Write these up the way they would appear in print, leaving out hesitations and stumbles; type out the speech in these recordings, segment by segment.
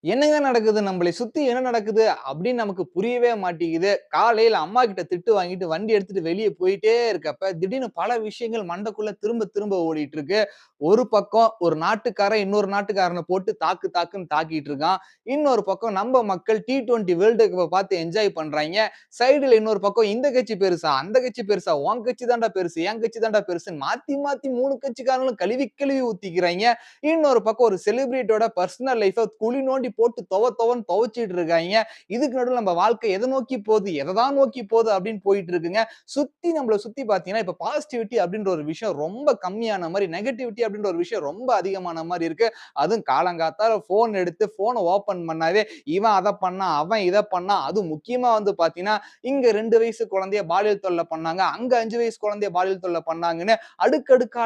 என்னங்க நடக்குது? நம்மளை சுத்தி என்ன நடக்குது? அப்படின்னு நமக்கு புரியவே மாட்டேங்குது. காலையில அம்மா கிட்ட திட்டு வாங்கிட்டு வண்டி எடுத்துட்டு வெளிய போயிட்டே இருக்கப்ப, திடீர்னு பல விஷயங்கள் மண்டைக்குள்ள திரும்ப திரும்ப ஓடிட்டு இருக்கு. ஒரு பக்கம் ஒரு நாட்டுக்காரன் இன்னொரு நாட்டுக்காரன போட்டு தாக்கு தாக்குன்னு தாக்கிட்டு இருக்கான். இன்னொரு பக்கம் நம்ம மக்கள் T20 வேர்ல்டு கப்ப பார்த்து என்ஜாய் பண்றாய்ங்க. சைடுல இன்னொரு பக்கம் இந்த கட்சி பெருசா, அந்த கட்சி பெருசா, உன் கட்சி தான்டா பெருசு, என் கட்சி தான்டா பெருசுன்னு மாத்தி மாத்தி 3 கட்சிக்காரங்களும் கழுவி கழுவி ஊத்திக்கிறாய்ங்க. இன்னொரு பக்கம் ஒரு செலிபிரிட்டியோட பர்சனல் லைஃப்ப குழி நோண்டி போட்டு துவன்னு துவைச்சிட்டு இருக்காய்ங்க. இதுக்கு நடுவுல நம்ம வாழ்க்கை எத நோக்கி போகுது? எததான் நோக்கி போகுது? அப்படின்னு போயிட்டு இருக்குங்க. நம்மள சுத்தி பார்த்தீங்கன்னா, இப்ப பாசிட்டிவிட்டி அப்படின்ற ஒரு விஷயம் ரொம்ப கம்மியான மாரி, நெகட்டிவிட்டி அப்படின்ற ஒரு விஷயம் ரொம்ப அதிகமான மாரி இருக்கு. அதுவும் காலங்காத்தால ஃபோன் எடுத்து ஃபோன ஓப்பன் பண்ணாவே, இவன் அத பண்ணான், அவன் இத பண்ணான். அதுவும் முக்கியமா வந்து பார்த்தீங்கன்னா, இங்க 2 வயசு குழந்தைய பாலியல் தொல்ல பண்ணாங்க. அங்க 5 வயசு குழந்தைய பாலியல் தொல்ல பண்ணாங்கன்னு அடுக்கடுக்கா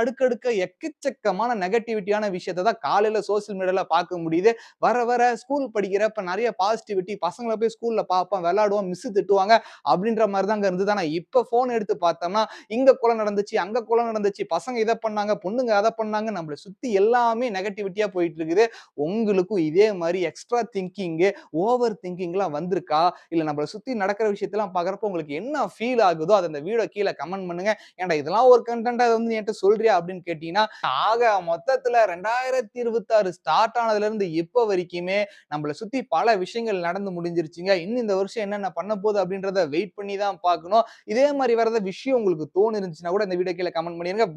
எக்கச்சக்கமான நெகட்டிவிட்டியான விஷயத்த தான் காலையில சோசியல் மீடியால பார்க்க முடியுது. வர வர ஸ்கூல் படிக்கிறப்ப நெறைய பாசிட்டிவிட்டி பசங்கள போய் ஸ்கூல்ல பார்ப்போம், விளையாடுவோம், மிஸ் திட்டுவாங்க அப்படின்ற மாரி தாங்க இருந்தது. ஆனா இப்ப ஃபோன் எடுத்து பார்த்தோம்னா, இங்க கொலை நடந்துச்சு, அங்க கொலை நடந்துச்சு, பசங்க இத பண்ணாங்க, பொண்ணுங்க அத பண்ணாங்க. நம்மள சுத்தி எல்லாமே நெகட்டிவிட்டியா போயிட்டு இருக்குது. உங்களுக்கும் இதே மாரி எக்ஸ்ட்ரா திங்கிங்கு, ஓவர் திங்கிங்லாம் வந்திருக்கா? இல்ல நம்மள சுத்தி நடக்கிற விஷயத்தெல்லாம் பார்க்கிறப்போ உங்களுக்கு என்ன ஃபீல் ஆகுதோ, அத இந்த வீடியோ கீழ கமெண்ட் பண்ணுங்க. ஏன்டா இதெல்லாம் ஒரு கன்டென்ட்டா வந்து என்ட்ட சொல்றியா? அப்படின்னு கேட்டீங்கன்னா, ஆக மொத்தத்துல 2026 ஸ்டார்ட் ஆனதுலருந்து இப்ப வரைக்குமே நம்மள சுத்தி பல விஷயங்கள் நடந்து முடிஞ்சிருச்சுங்க. இன்னும் இந்த வருஷம் என்னென்ன பண்ண போகுது அப்படின்றத வெயிட் பண்ணி தான் பார்க்கணும். இதே மாரி வேற ஏதாவது விஷயம் உங்களுக்கு தோணிருந்துச்சுன்னா கூட இந்த வீடியோ கீழ கமெண்ட் பண்ணிருங்க.